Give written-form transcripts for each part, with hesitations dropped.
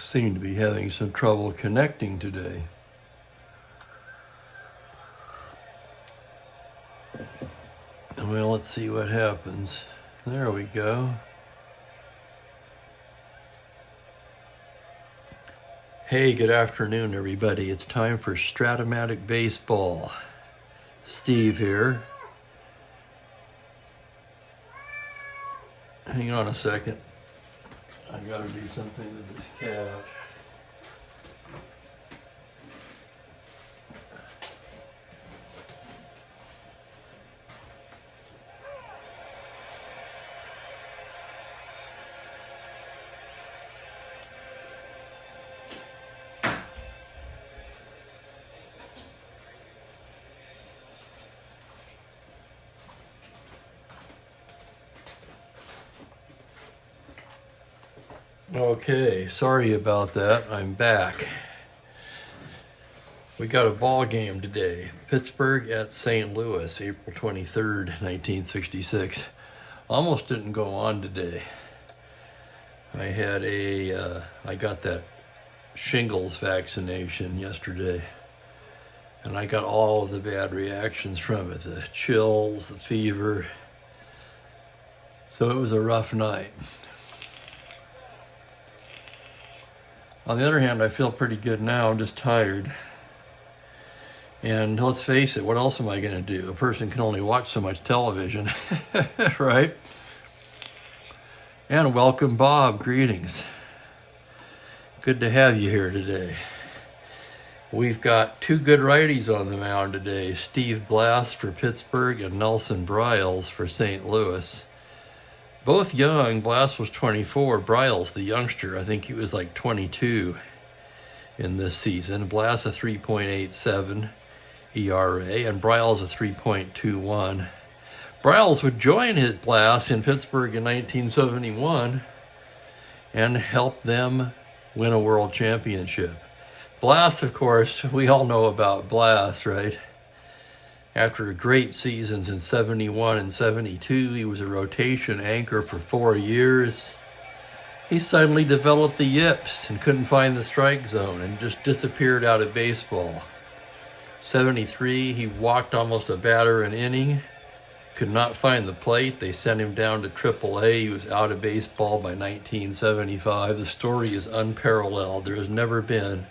seem to be having some trouble connecting today. Well, let's see what happens. There we go. Hey, good afternoon, everybody. It's time for Strat-O-Matic Baseball. Steve here. Hang on a second. I gotta do something with this couch. Okay, sorry about that. I'm back. We got a ball game today. Pittsburgh at St. Louis, April 23rd, 1966. Almost didn't go on today. I got that shingles vaccination yesterday, and I got all of the bad reactions from it, the chills, the fever. So it was a rough night. On the other hand, I feel pretty good now. I'm just tired. And let's face it, what else am I going to do? A person can only watch so much television, right? And welcome, Bob. Greetings. Good to have you here today. We've got two good righties on the mound today. Steve Blass for Pittsburgh and Nelson Briles for St. Louis. Both young. Blass was 24. Briles, the youngster, I think he was like 22 in this season. Blass a 3.87 ERA and Briles a 3.21. Briles would join his Blass in Pittsburgh in 1971 and help them win a world championship. Blass, of course, we all know about Blass, right? After great seasons in 71 and 72, he was a rotation anchor for 4 years. He suddenly developed the yips and couldn't find the strike zone and just disappeared out of baseball. 73, he walked almost a batter an inning, could not find the plate. They sent him down to AAA. He was out of baseball by 1975. The story is unparalleled. There has never been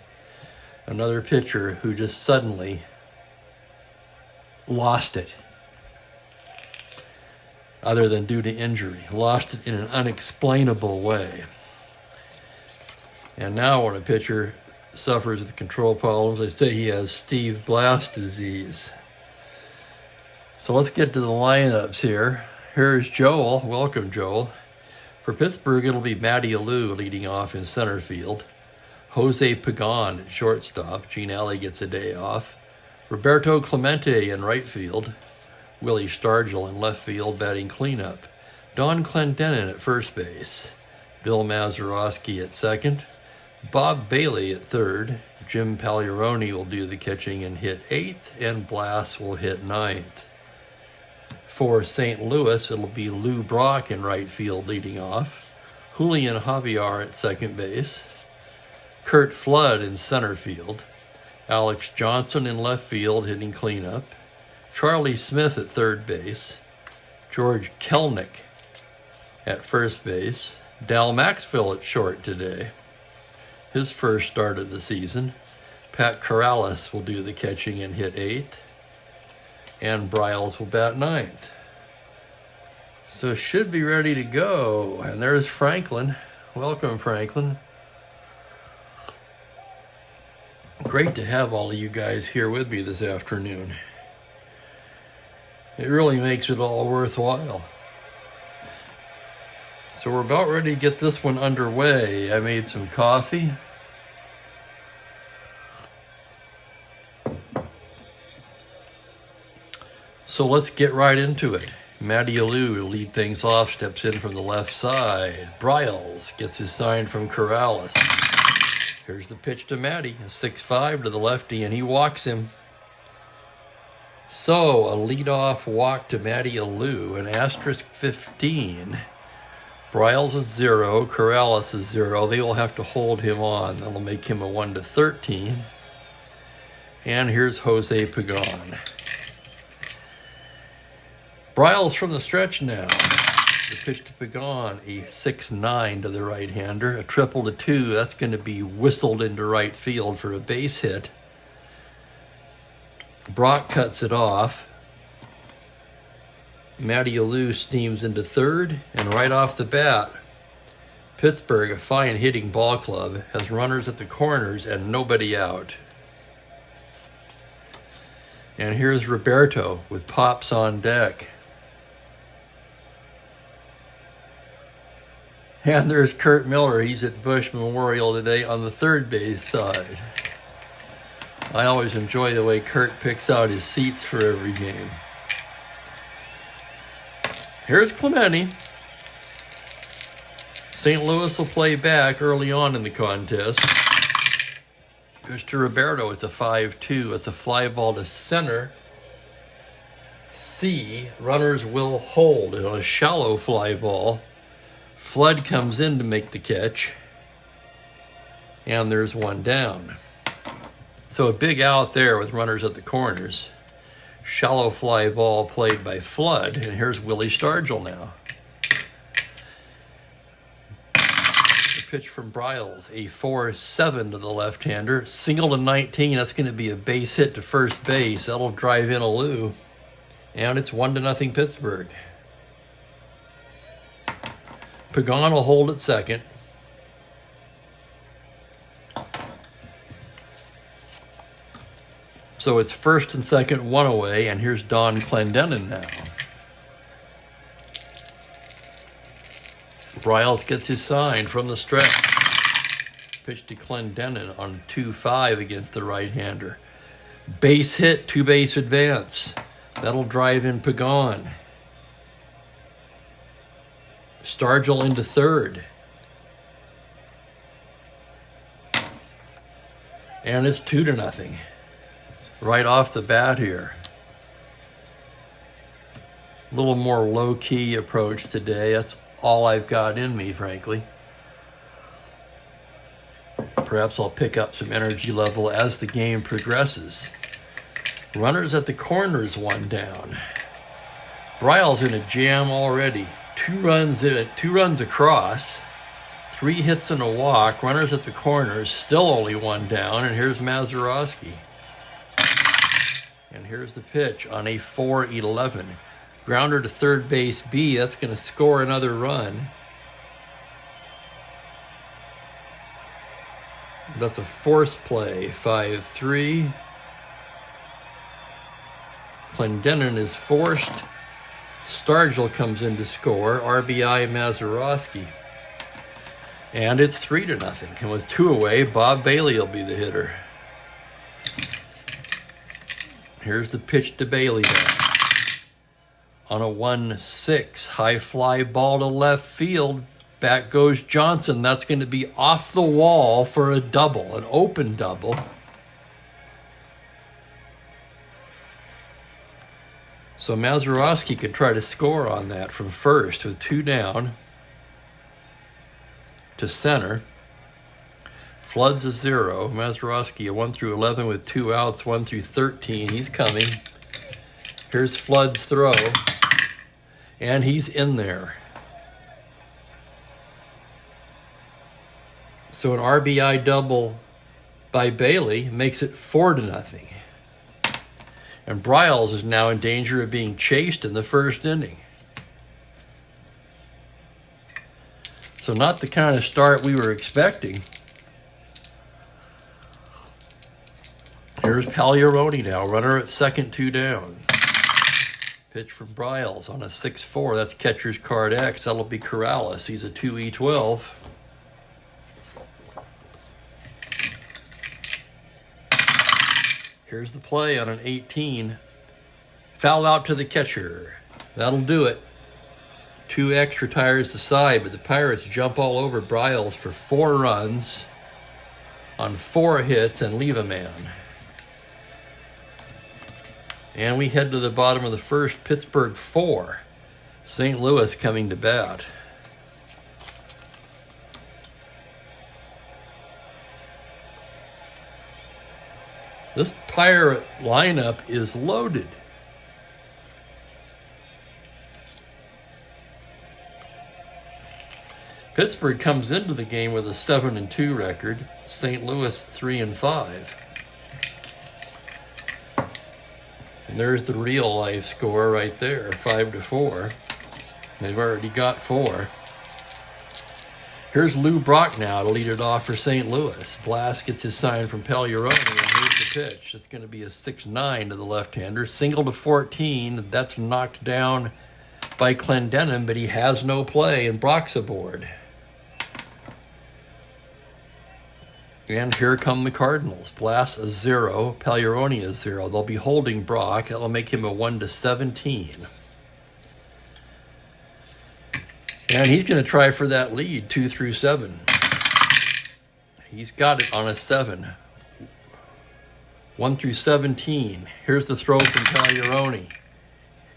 another pitcher who just suddenly lost it, other than due to injury. Lost it in an unexplainable way. And now when a pitcher suffers with control problems, they say he has Steve Blass disease. So let's get to the lineups here. Here's Joel. Welcome, Joel. For Pittsburgh, it'll be Matty Alou leading off in center field. Jose Pagan at shortstop. Gene Alley gets a day off. Roberto Clemente in right field. Willie Stargell in left field batting cleanup. Don Clendenin at first base. Bill Mazeroski at second. Bob Bailey at third. Jim Pagliarone will do the catching and hit eighth, and Blass will hit ninth. For St. Louis, it'll be Lou Brock in right field leading off. Julian Javier at second base. Kurt Flood in center field. Alex Johnson in left field hitting cleanup. Charlie Smith at third base. George Kelnick at first base. Dal Maxfield at short today, his first start of the season. Pat Corrales will do the catching and hit eighth. And Briles will bat ninth. So should be ready to go. And there's Franklin. Welcome, Franklin. Great to have all of you guys here with me this afternoon. It really makes it all worthwhile. So we're about ready to get this one underway. I made some coffee. So let's get right into it. Matty Alou will lead things off, steps in from the left side. Briles gets his sign from Corrales. Here's the pitch to Matty, a 6-5 to the lefty, and he walks him. So, a leadoff walk to Matty Alou, an asterisk 15. Bryles is 0. Corrales is 0. They will have to hold him on. That'll make him a 1-13. And here's Jose Pagan. Bryles from the stretch now. The pitch to Pagan, a 6-9 to the right-hander. A triple to 2. That's going to be whistled into right field for a base hit. Brock cuts it off. Matty Alou steams into third, and right off the bat, Pittsburgh, a fine hitting ball club, has runners at the corners and nobody out. And here's Roberto with Pops on deck. And there's Kurt Miller. He's at Bush Memorial today on the third base side. I always enjoy the way Kurt picks out his seats for every game. Here's Clemente. St. Louis will play back early on in the contest. Goes to Roberto. It's a 5-2. It's a fly ball to center. C. Runners will hold on a shallow fly ball. Flood comes in to make the catch. And there's one down. So a big out there with runners at the corners. Shallow fly ball played by Flood. And here's Willie Stargell now. The pitch from Bryles, a 4-7 to the left-hander. Single to 19. That's going to be a base hit to first base. That'll drive in Alou. And it's 1-0 Pittsburgh. Pagan will hold at second. So it's first and second, one away, and here's Don Clendenin now. Bryles gets his sign from the stretch. Pitch to Clendenin on 2-5 against the right-hander. Base hit, two-base advance. That'll drive in Pagan. Stargell into third. And it's 2-0. Right off the bat here. A little more low-key approach today. That's all I've got in me, frankly. Perhaps I'll pick up some energy level as the game progresses. Runners at the corners, one down. Bryles in a jam already. 2 runs in, 2 runs across. 3 hits and a walk. Runners at the corners, still only one down. And here's Mazeroski. And here's the pitch on a 4-11. Grounder to third base B. That's going to score another run. That's a force play. 5-3. Clendenin is forced. Stargell comes in to score. RBI Mazeroski. And it's 3-0. And with 2 away, Bob Bailey will be the hitter. Here's the pitch to Bailey now. On a 1-6, high fly ball to left field. Back goes Johnson. That's going to be off the wall for a double, an open double. So Mazeroski could try to score on that from first with 2 down to center. Flood's a 0. Mazeroski a 1-11 with 2 outs, 1-13. He's coming. Here's Flood's throw. And he's in there. So an RBI double by Bailey makes it 4-0. And Bryles is now in danger of being chased in the first inning. So not the kind of start we were expecting. Here's Pagliarone now, runner at second, 2 down. Pitch from Bryles on a 6-4. That's catcher's card X. That'll be Corrales. He's a 2E12. Here's the play on an 18. Foul out to the catcher. That'll do it. 2X retires the side, but the Pirates jump all over Bryles for 4 runs on 4 hits and leave a man. And we head to the bottom of the first. Pittsburgh 4. St. Louis coming to bat. This Pirate lineup is loaded. Pittsburgh comes into the game with a 7-2 record. St. Louis 3-5. And there's the real life score right there, 5-4. They've already got 4. Here's Lou Brock now to lead it off for St. Louis. Blast gets his sign from Pagliarone, and here's the pitch. It's going to be a 6-9 to the left-hander. Single to 14. That's knocked down by Clendenin, but he has no play, and Brock's aboard. And here come the Cardinals. Blast a 0, Pagliarone a 0. They'll be holding Brock. That'll make him a 1-17. And he's going to try for that lead, 2 through 7. He's got it on a 7. 1 through 17. Here's the throw from Pagliarone.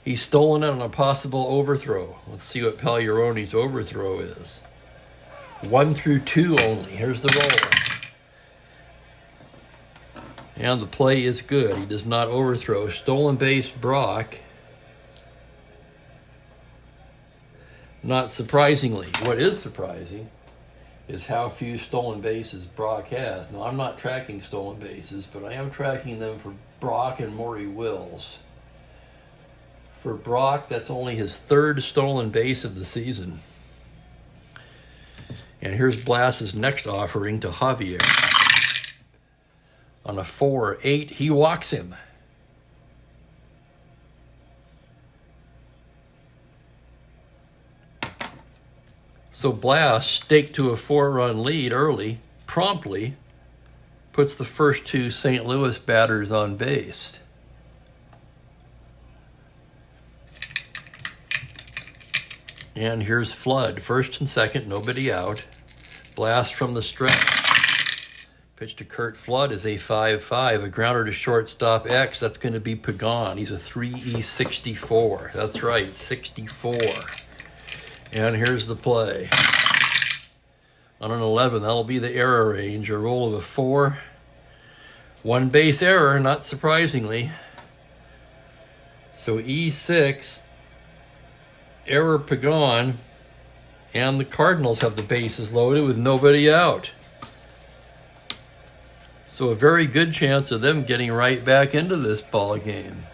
He's stolen it on a possible overthrow. Let's see what Pagliarone's overthrow is. 1 through 2 only. Here's the roll. And the play is good. He does not overthrow. Stolen base, Brock. Not surprisingly. What is surprising is how few stolen bases Brock has. Now, I'm not tracking stolen bases, but I am tracking them for Brock and Maury Wills. For Brock, that's only his 3rd stolen base of the season. And here's Blast's next offering to Javier. On a 4-8, he walks him. So Blast, staked to a 4-run lead early, promptly puts the first 2 St. Louis batters on base. And here's Flood, first and second, nobody out. Blast from the stretch. Pitch to Curt Flood is a 5-5, a grounder to shortstop X. That's going to be Pagan. He's a 3E64. That's right, 64. And here's the play. On an 11, that'll be the error range. A roll of a 4. 1 base error, not surprisingly. So E6, error Pagan, and the Cardinals have the bases loaded with nobody out. So a very good chance of them getting right back into this ball game.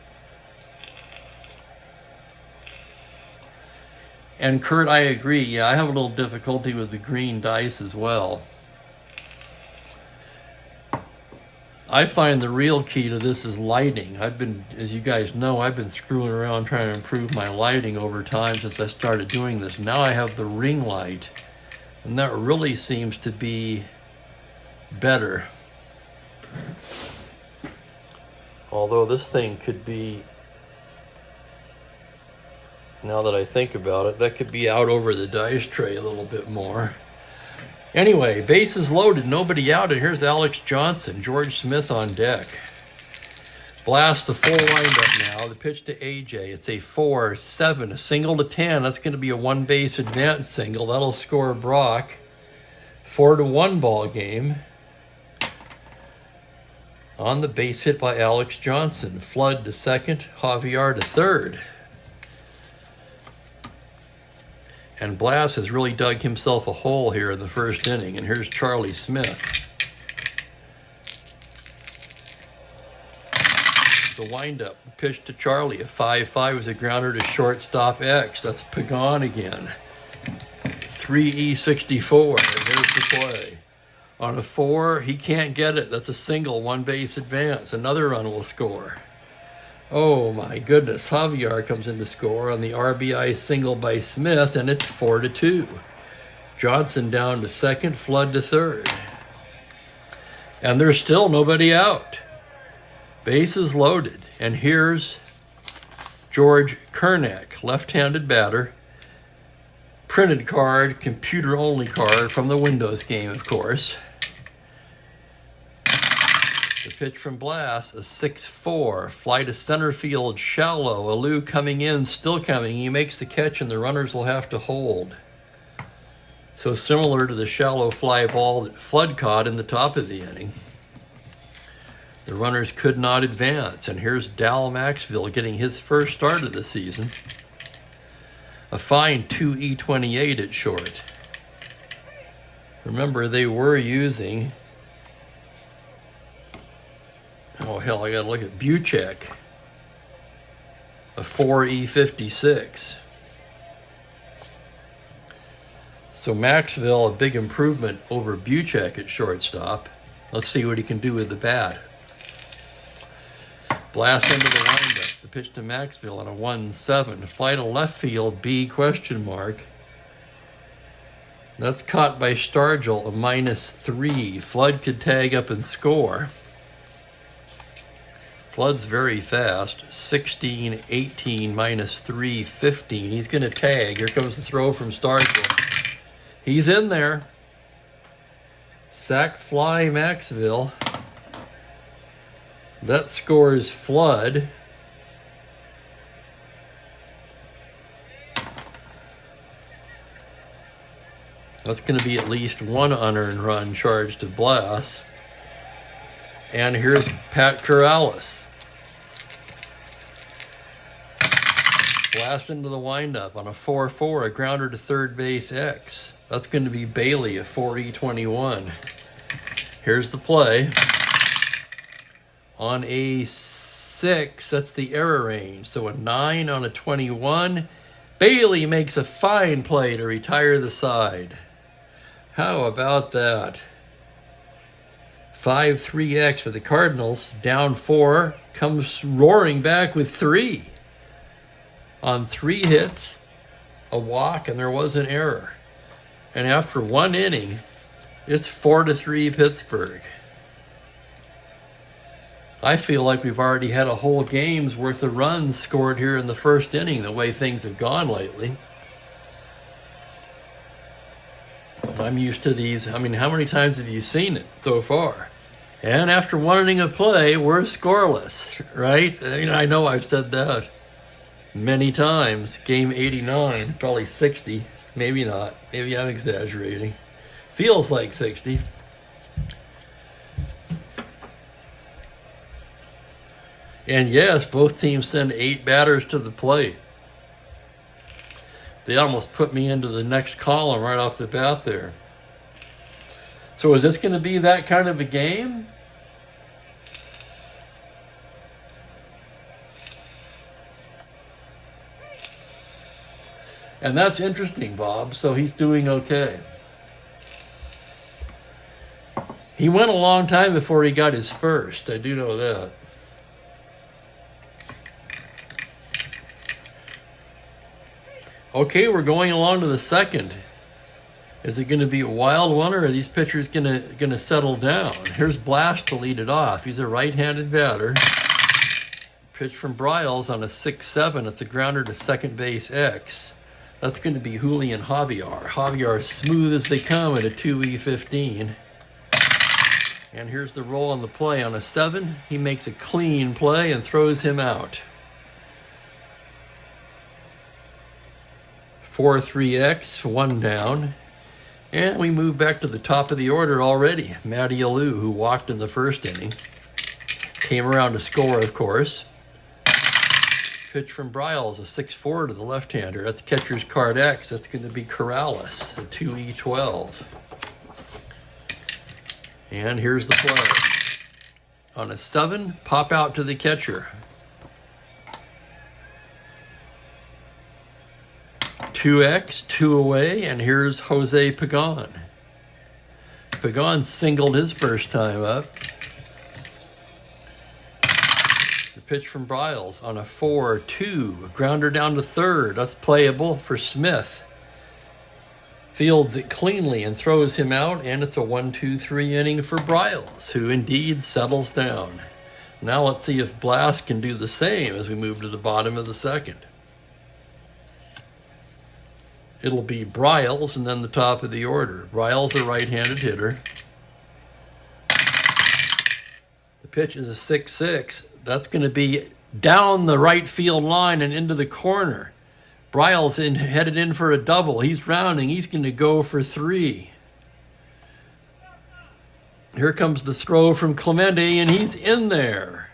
And Kurt, I agree. Yeah, I have a little difficulty with the green dice as well. I find the real key to this is lighting. As you guys know, I've been screwing around trying to improve my lighting over time since I started doing this. Now I have the ring light, and that really seems to be better. Although this thing could be, now that I think about it, that could be out over the dice tray a little bit more. Anyway, bases loaded, nobody out, and here's Alex Johnson, George Smith on deck. Blast the full windup now. The pitch to AJ. It's a 4-7, a single to 10. That's going to be a 1 base advance single. That'll score Brock. 4-1 ball game. On the base hit by Alex Johnson. Flood to second, Javier to third. And Blast has really dug himself a hole here in the first inning. And here's Charlie Smith. The windup, pitch to Charlie. A 5-5 was a grounder to shortstop X. That's Pagan again. 3E64. And there's the play. On a 4, he can't get it. That's a single, 1 base advance. Another run will score. Oh my goodness. Javier comes in to score on the RBI single by Smith, and it's 4-2. Johnson down to second, Flood to third. And there's still nobody out. Bases loaded. And here's George Kernack, left-handed batter. Printed card, computer-only card from the Windows game, of course. The pitch from Blast, a 6-4. Fly to center field, shallow. Alou coming in, still coming. He makes the catch, and the runners will have to hold. So similar to the shallow fly ball that Flood caught in the top of the inning. The runners could not advance. And here's Dal Maxville getting his first start of the season. A fine 2E28 at short. Remember, they were using, oh hell, I gotta look at Buchek, a 4E56. So Maxville, a big improvement over Buchek at shortstop. Let's see what he can do with the bat. Blast into the windup. The pitch to Maxville on a 1-7. Fly to left field, B question mark. That's caught by Stargell, a -3. Flood could tag up and score. Flood's very fast. 16, 18, -3, 15. He's going to tag. Here comes the throw from Stargell. He's in there. Sack fly Maxville. That scores Flood. That's going to be at least one unearned run charged to Blass. And here's Pat Corrales. Blast into the windup on a 4-4, a grounder to third base X. That's going to be Bailey, a 4E21. Here's the play. On a 6, that's the error range. So a 9 on a 21. Bailey makes a fine play to retire the side. How about that? 5-3X for the Cardinals. Down 4. Comes roaring back with 3. On 3 hits, a walk, and there was an error. And after 1 inning, it's 4-3 Pittsburgh. I feel like we've already had a whole game's worth of runs scored here in the first inning, the way things have gone lately. I'm used to these. I mean, how many times have you seen it so far? And after 1 inning of play, we're scoreless, right? I know I've said that many times. Game 89, probably 60. Maybe not. Maybe I'm exaggerating. Feels like 60. And yes, both teams send 8 batters to the plate. They almost put me into the next column right off the bat there. So is this going to be that kind of a game? And that's interesting, Bob. So he's doing okay. He went a long time before he got his first. I do know that. Okay, we're going along to the second. Is it going to be a wild one, or are these pitchers going to settle down? Here's Blast to lead it off. He's a right-handed batter. Pitch from Bryles on a 6-7. It's a grounder to second base X. That's going to be Julian Javier. Javier smooth as they come at a 2E15. And here's the roll on the play on a 7. He makes a clean play and throws him out. 4-3X, 1 down. And we move back to the top of the order already. Matty Alou, who walked in the first inning. Came around to score, of course. Pitch from Bryles, a 6-4 to the left-hander. That's catcher's card X. That's going to be Corrales, a 2E12. And here's the play. On a 7, pop out to the catcher. 2X, 2 away, and here's Jose Pagan. Pagan singled his first time up. The pitch from Bryles on a 4-2, grounder down to third. That's playable for Smith. Fields it cleanly and throws him out, and it's a 1-2-3 inning for Bryles, who indeed settles down. Now let's see if Blast can do the same as we move to the bottom of the second. It'll be Bryles and then the top of the order. Bryles, a right-handed hitter. The pitch is a 6-6. That's going to be down the right field line and into the corner. Bryles headed in for a double. He's rounding. He's going to go for 3. Here comes the throw from Clemente, and he's in there.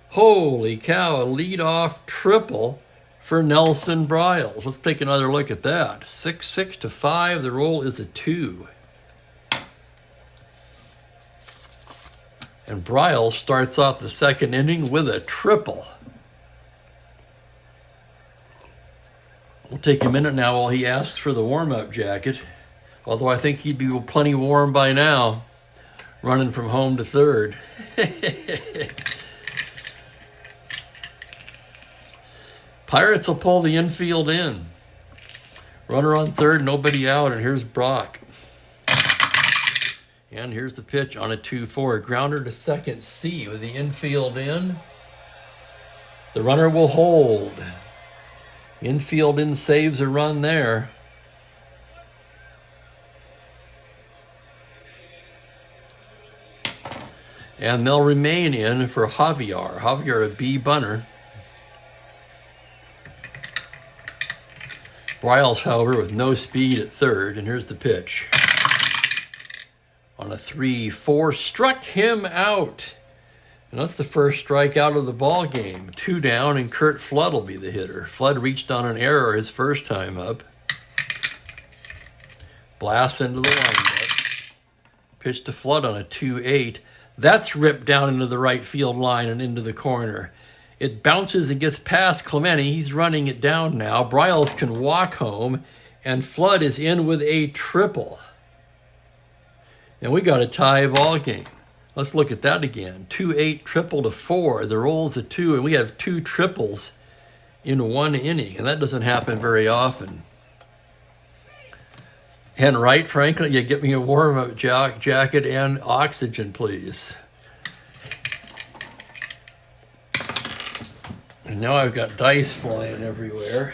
Holy cow, a leadoff triple for Nelson Briles. Let's take another look at that. 6-6 to 5. The roll is a 2. And Briles starts off the second inning with a triple. We'll take a minute now while he asks for the warm-up jacket. Although I think he'd be plenty warm by now, running from home to third. Pirates will pull the infield in. Runner on third, nobody out, and here's Brock. And here's the pitch on a 2-4. Grounder to second C with the infield in. The runner will hold. Infield in saves a run there. And they'll remain in for Javier. Javier, a B bunter. Briles, however, with no speed at third. And here's the pitch. On a 3-4, struck him out. And that's the first strikeout of the ball game. 2 down, and Curt Flood will be the hitter. Flood reached on an error his first time up. Blast into the windup. Pitch to Flood on a 2-8. That's ripped down into the right field line and into the corner. It bounces and gets past Clemente. He's running it down now. Briles can walk home, and Flood is in with a triple. And we got a tie ball game. Let's look at that again. 2-8 triple to 4. The roll's a 2, and we have 2 triples in 1 inning, and that doesn't happen very often. And right, Franklin, you get me a warm-up jacket and oxygen, please. And now I've got dice flying everywhere.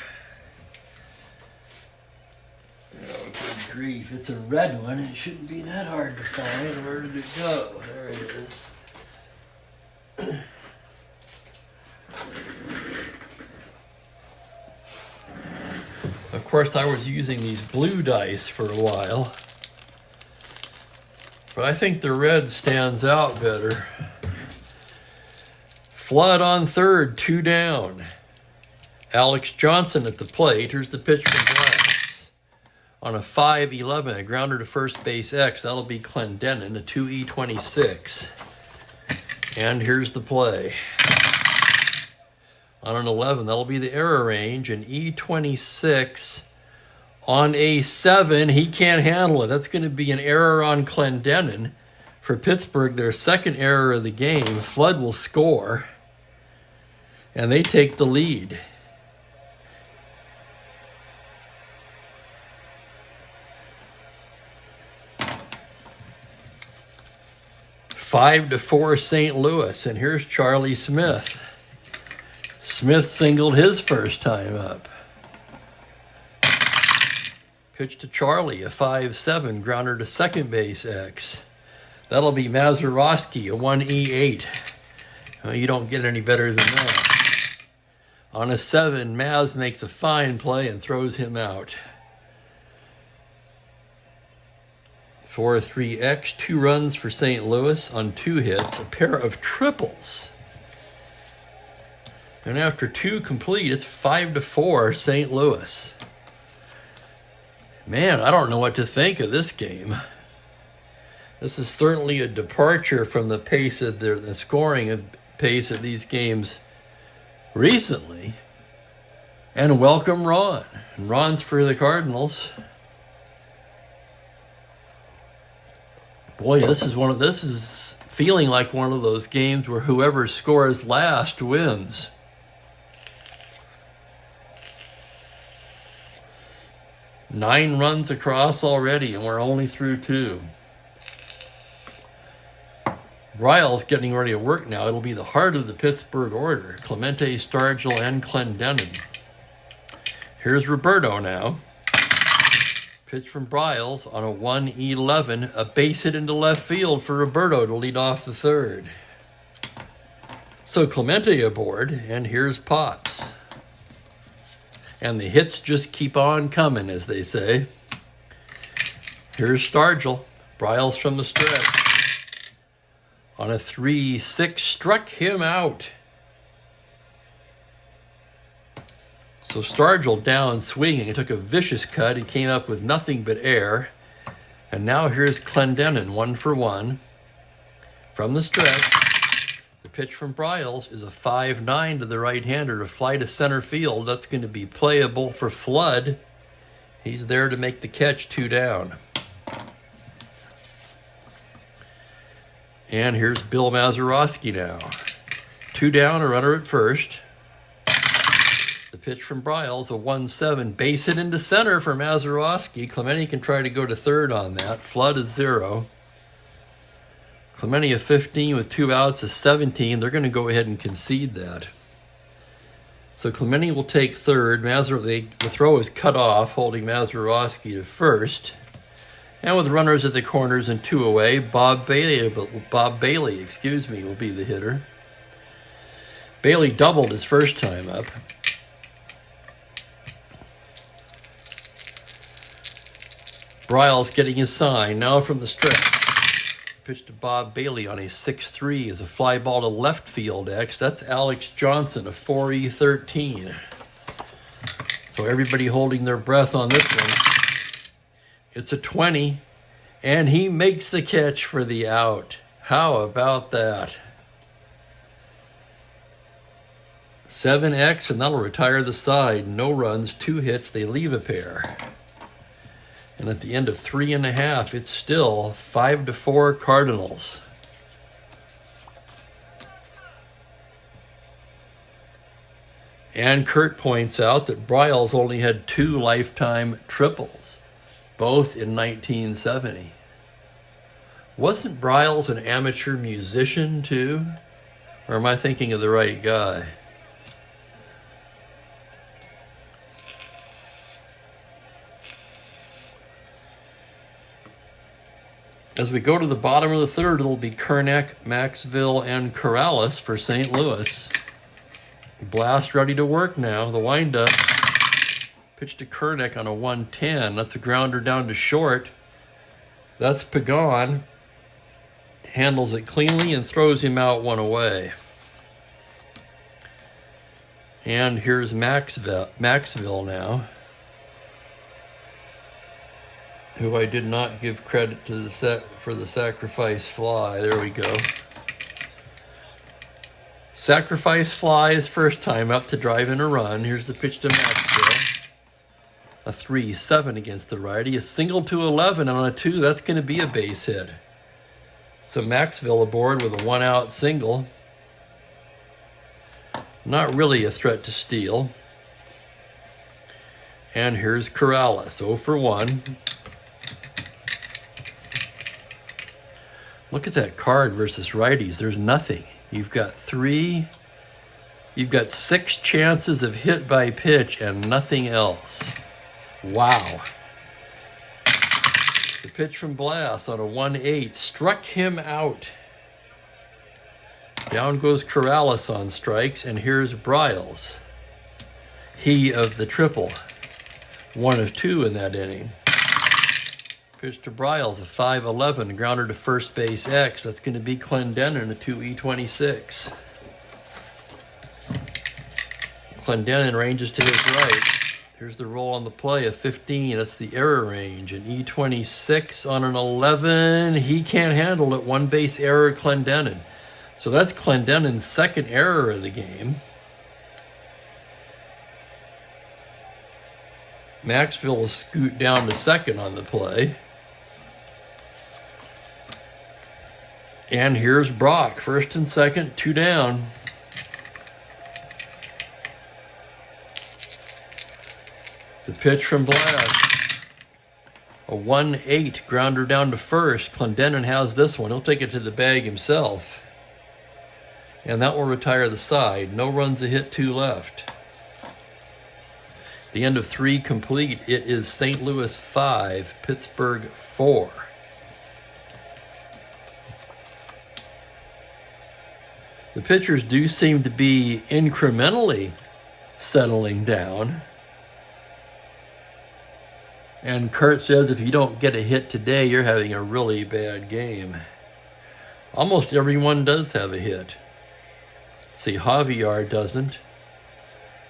Oh, good grief. It's a red one. It shouldn't be that hard to find. Where did it go? There it is. Of course, I was using these blue dice for a while. But I think the red stands out better. Flood on third, 2 down. Alex Johnson at the plate. Here's the pitch from Glass. On a 5-11, a grounder to first base X. That'll be Clendenin, a 2E26. And here's the play. On an 11, that'll be the error range, an E26. On a 7, he can't handle it. That's going to be an error on Clendenin. For Pittsburgh, their second error of the game. Flood will score, and they take the lead. Five to 4 St. Louis, and here's Charlie Smith. Smith singled his first time up. Pitch to Charlie, a 5-7, grounder to second base X. That'll be Mazeroski, a 1E8. You don't get any better than that. On a 7, Maz makes a fine play and throws him out. 4-3X, 2 runs for St. Louis on 2 hits, a pair of triples. And after 2 complete, it's 5-4 St. Louis. Man, I don't know what to think of this game. This is certainly a departure from the pace of the scoring pace of these games recently. And welcome Ron. Ron's for the Cardinals. Boy, this is feeling like one of those games where whoever scores last wins. Nine runs across already, and we're only through 2. Briles getting ready to work now. It'll be the heart of the Pittsburgh order. Clemente, Stargell, and Clendenin. Here's Roberto now. Pitch from Briles on a 1-11. A base hit into left field for Roberto to lead off the third. So Clemente aboard, and here's Pops. And the hits just keep on coming, as they say. Here's Stargell. Briles from the stretch. on a 3-6, struck him out. So Stargell down swinging. He took a vicious cut. He came up with nothing but air. And now here's Clendenin, 1-for-1. From the stretch, the pitch from Bryles is a 5-9 to the right-hander, a fly to center field. That's going to be playable for Flood. He's there to make the catch, 2 down. And here's Bill Mazeroski now. 2 down, a runner at first. The pitch from Bryles, a 1-7. Base hit into center for Mazeroski. Clemente can try to go to third on that. Flood is 0. Clemente a 15 with 2 outs is 17. They're going to go ahead and concede that. So Clemente will take third. The throw is cut off, holding Mazeroski to first. And with runners at the corners and 2 away, Bob Bailey, will be the hitter. Bailey doubled his first time up. Bryles getting his sign now from the stretch. Pitch to Bob Bailey on a 6-3 is a fly ball to left field X. That's Alex Johnson, a 4E13. So everybody holding their breath on this one. It's a 20, and he makes the catch for the out. How about that? 7X, and that'll retire the side. No runs, 2 hits, they leave a pair. And at the end of 3.5, it's still 5-4 Cardinals. And Kurt points out that Bryles only had 2 lifetime triples, both in 1970. Wasn't Bryles an amateur musician too? Or am I thinking of the right guy? As we go to the bottom of the third, it'll be Kernack, Maxville, and Corrales for St. Louis. Blast ready to work now. The windup. Pitch to Kernack on a 1-10. That's a grounder down to short. That's Pagan. Handles it cleanly and throws him out 1 away. And here's Maxville now, who I did not give credit to for the sacrifice fly. There we go. Sacrifice fly is first time up to drive in a run. Here's the pitch to Maxville. A 3-7 against the righty. A single to 11, and on a 2, that's going to be a base hit. So Maxville aboard with a 1-out single. Not really a threat to steal. And here's Corrales, 0-for-1. Look at that card versus righties. There's nothing. You've got 6 chances of hit by pitch and nothing else. Wow. The pitch from Blast on a 1-8 struck him out. Down goes Corrales on strikes, and here's Bryles. He of the triple. 1 of 2 in that inning. Pitch to Bryles, a 5-11, grounder to first base X. That's going to be Clendenin, a 2E26. Clendenin ranges to his right. Here's the roll on the play, a 15. That's the error range. An E26 on an 11. He can't handle it. 1 base error, Clendenin. So that's Clendenin's second error of the game. Maxville will scoot down to second on the play. And here's Brock, first and second, 2 down. The pitch from Blast. A 1-8 grounder down to first. Clendenin has this one. He'll take it to the bag himself. And that will retire the side. No runs, a hit, 2 left. The end of 3 complete. It is St. Louis 5, Pittsburgh 4. The pitchers do seem to be incrementally settling down. And Kurt says if you don't get a hit today, you're having a really bad game. Almost everyone does have a hit. See, Javier doesn't.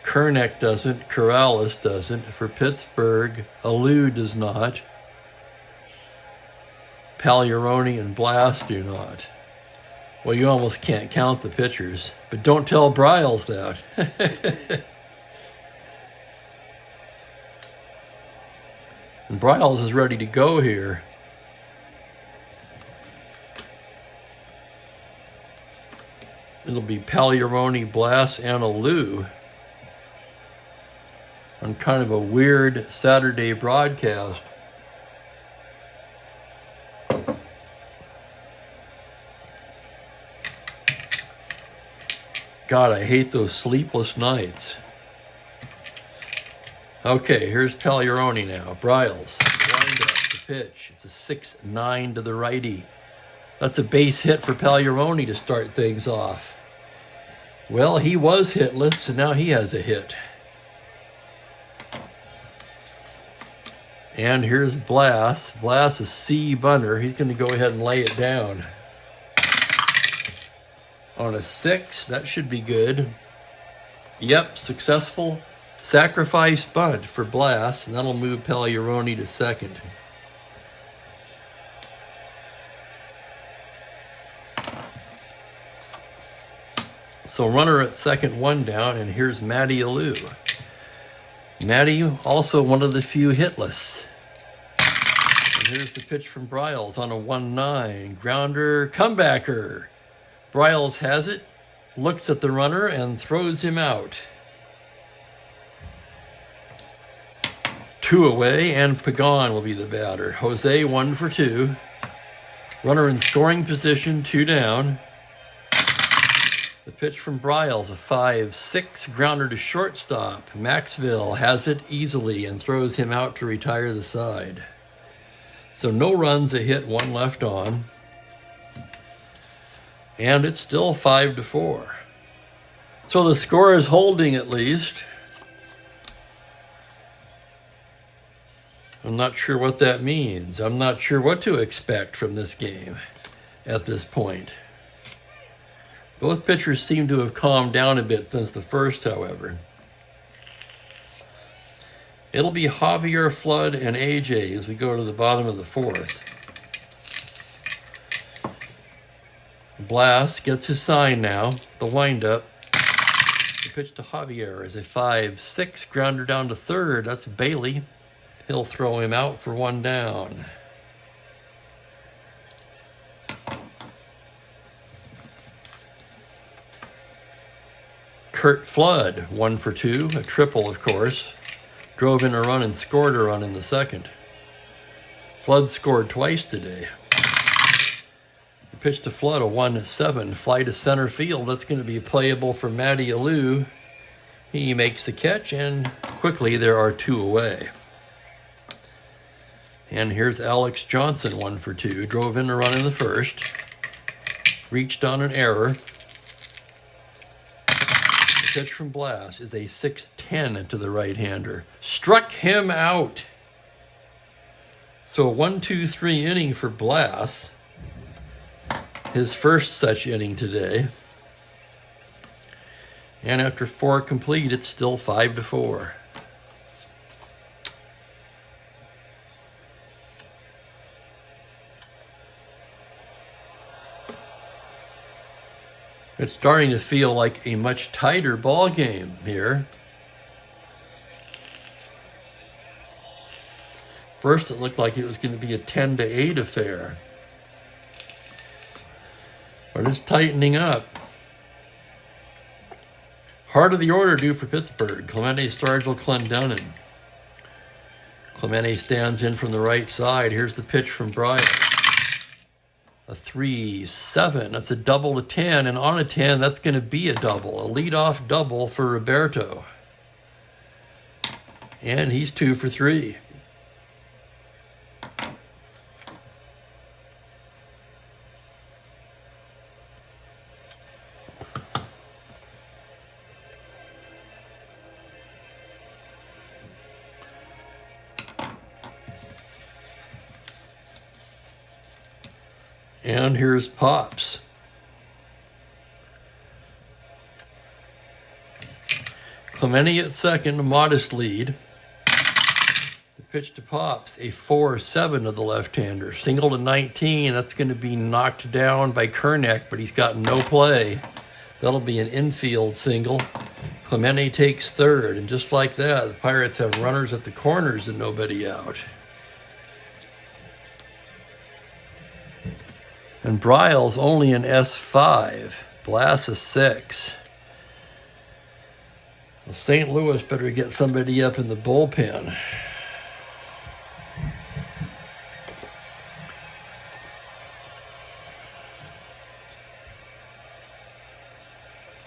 Kernick doesn't. Corrales doesn't. For Pittsburgh, Alou does not. Pagliarone and Blast do not. Well, you almost can't count the pitchers, but don't tell Bryles that. And Bryles is ready to go here. It'll be Pagliarone, Blast, and Alou on kind of a weird Saturday broadcast. God, I hate those sleepless nights. Okay, here's Pagliarone now. Bryles, wind up the pitch. It's a 6-9 to the righty. That's a base hit for Pagliarone to start things off. Well, he was hitless, and now he has a hit. And here's Blast. Blast is C bunter. He's going to go ahead and lay it down. On a 6, that should be good. Yep, successful sacrifice bunt for Blast, and that'll move Pagliarone to second. So runner at second, one down, and here's Matty Alou. Matty, also one of the few hitless. And here's the pitch from Bryles on a 1-9. Grounder, comebacker. Bryles has it, looks at the runner, and throws him out. 2 away, and Pagan will be the batter. Jose 1 for 2. Runner in scoring position, 2 down. The pitch from Bryles, a 5-6 grounder to shortstop. Maxville has it easily and throws him out to retire the side. So no runs, a hit, 1 left on. And it's still 5-4. So the score is holding at least. I'm not sure what that means. I'm not sure what to expect from this game at this point. Both pitchers seem to have calmed down a bit since the first, however. It'll be Javier, Flood, and AJ as we go to the bottom of the 4th. Blast gets his sign now. The windup. The pitch to Javier is a 5-6 grounder down to third. That's Bailey. He'll throw him out for 1 down. Kurt Flood, 1 for 2, a triple, of course. Drove in a run and scored a run in the second. Flood scored twice today. The pitch to Flood, a 1-7, fly to center field. That's going to be playable for Matty Alou. He makes the catch, and quickly there are 2 away. And here's Alex Johnson, 1 for 2. Drove in a run in the first. Reached on an error. The pitch from Blast is a 6-10 to the right-hander. Struck him out. So a 1-2-3 inning for Blast. His first such inning today. And after 4 complete, it's still 5-4. It's starting to feel like a much tighter ball game here. First, it looked like it was going to be a 10-8 affair. But it's tightening up. Heart of the order due for Pittsburgh. Clemente, Stargell, Clendenin. Clemente stands in from the right side. Here's the pitch from Bryant. A 3-7. That's a double to 10. And on a 10, that's going to be a double. A leadoff double for Roberto. And he's 2 for 3. And here's Pops. Clemente at second, a modest lead. The pitch to Pops, a 4-7 of the left-hander. Single to 19, that's going to be knocked down by Kernick, but he's got no play. That'll be an infield single. Clemente takes third, and just like that, the Pirates have runners at the corners and nobody out. And Bryles only an S5. Blass a 6. Well, St. Louis better get somebody up in the bullpen.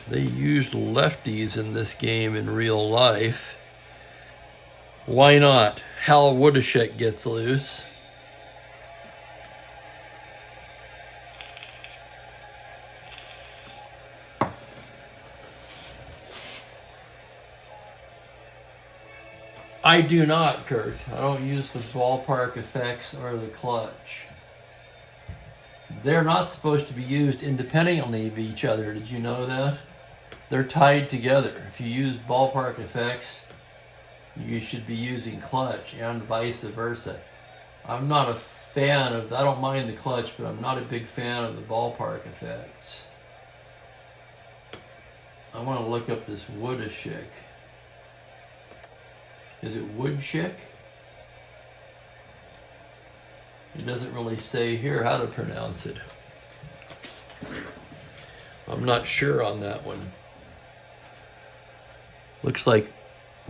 They used lefties in this game in real life. Why not? Hal Woodashek gets loose. I do not, Kurt. I don't use the ballpark effects or the clutch. They're not supposed to be used independently of each other. Did you know that? They're tied together. If you use ballpark effects, you should be using clutch and vice versa. I'm not a fan of, I don't mind the clutch, but I'm not a big fan of the ballpark effects. I want to look up this Woodashek. Is it Woodchick? It doesn't really say here how to pronounce it. I'm not sure on that one. Looks like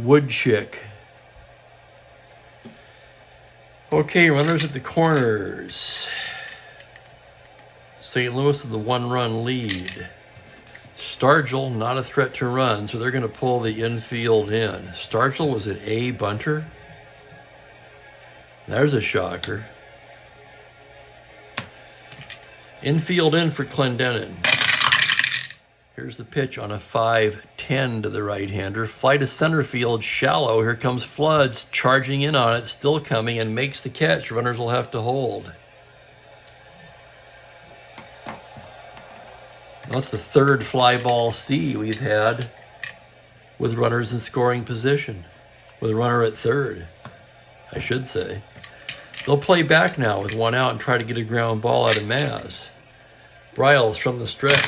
Woodchick. Okay, runners at the corners. St. Louis with the one-run lead. Stargell, not a threat to run, so they're going to pull the infield in. Stargell was an A bunter. There's a shocker. Infield in for Clendenin. Here's the pitch on a 5-10 to the right-hander. Fly to center field, shallow. Here comes Floods, charging in on it, still coming, and makes the catch. Runners will have to hold. That's the third fly ball C we've had with runners in scoring position. With a runner at third, I should say. They'll play back now with one out and try to get a ground ball out of Maz. Bryles from the stretch.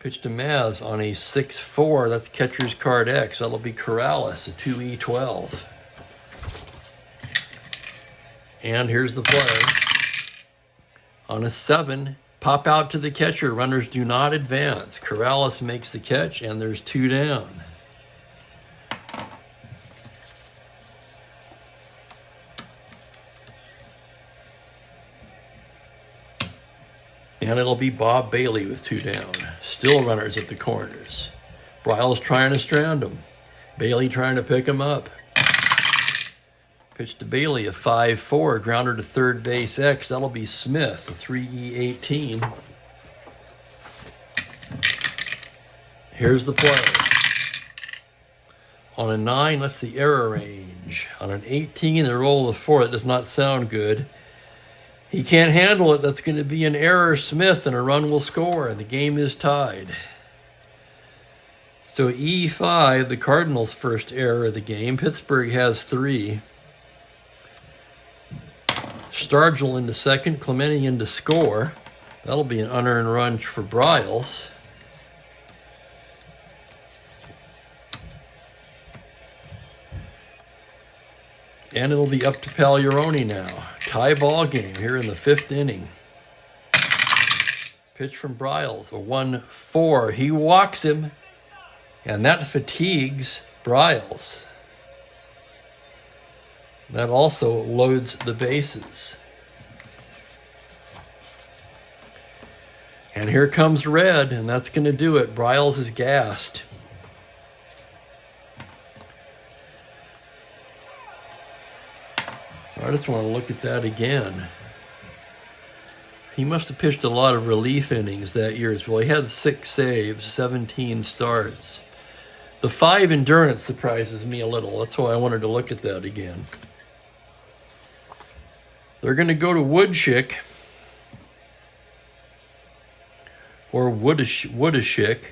Pitch to Maz on a 6-4. That's catcher's card X. That'll be Corrales, a 2E12. And here's the play. On a 7. Pop out to the catcher. Runners do not advance. Corrales makes the catch, and there's 2 down. And it'll be Bob Bailey with 2 down. Still runners at the corners. Bryles trying to strand him. Bailey trying to pick him up. Pitch to Bailey, a 5-4, grounder to third base X. That'll be Smith, a 3E18. Here's the play. On a 9, that's the error range. On an 18, the roll of 4. It does not sound good. He can't handle it. That's going to be an error, Smith, and a run will score. The game is tied. So E5, the Cardinals' first error of the game. Pittsburgh has 3. Stargell into second, Clemente into score. That'll be an unearned run for Bryles. And it'll be up to Pagliarone now. Tie ball game here in the 5th inning. Pitch from Bryles, a 1-4. He walks him, and that fatigues Bryles. That also loads the bases. And here comes Red, and that's going to do it. Bryles is gassed. I just want to look at that again. He must have pitched a lot of relief innings that year as well. He had 6 saves, 17 starts. The 5 endurance surprises me a little. That's why I wanted to look at that again. They're going to go to Woodchick. or Woodashick.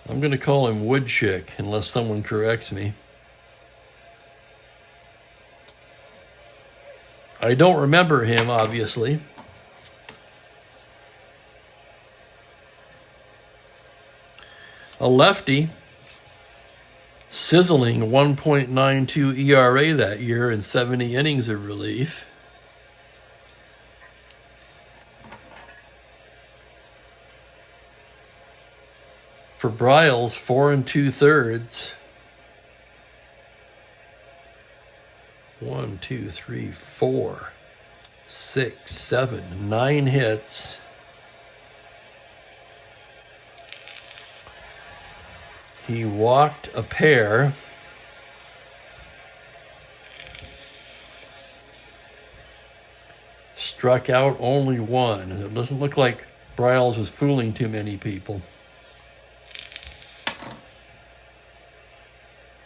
I'm going to call him Woodshick unless someone corrects me. I don't remember him, obviously. A lefty, sizzling 1.92 ERA that year in 70 innings of relief. For Bryles, 4 2/3. 1, 2, 3, 4, 6, 7, 9 hits. He walked a pair. Struck out only one. It doesn't look like Bryles was fooling too many people.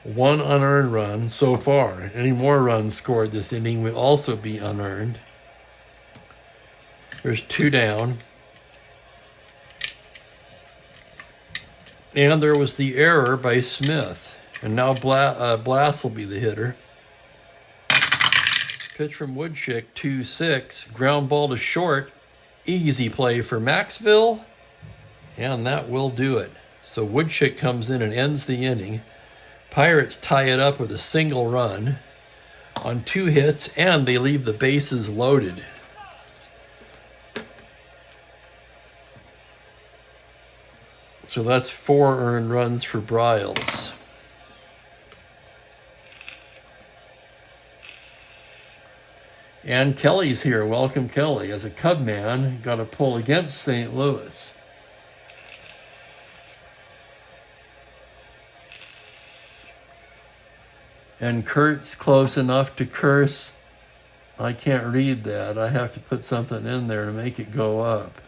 1 unearned run so far. Any more runs scored this inning would also be unearned. There's 2 down. And there was the error by Smith. And now Blast will be the hitter. Pitch from Woodshick, 2-6. Ground ball to short. Easy play for Maxville. And that will do it. So Woodshick comes in and ends the inning. Pirates tie it up with a single run on 2 hits, and they leave the bases loaded. So that's 4 earned runs for Bryles. And Kelly's here. Welcome, Kelly. As a Cub man, got a pull against St. Louis. And Kurt's close enough to curse. I can't read that. I have to put something in there to make it go up.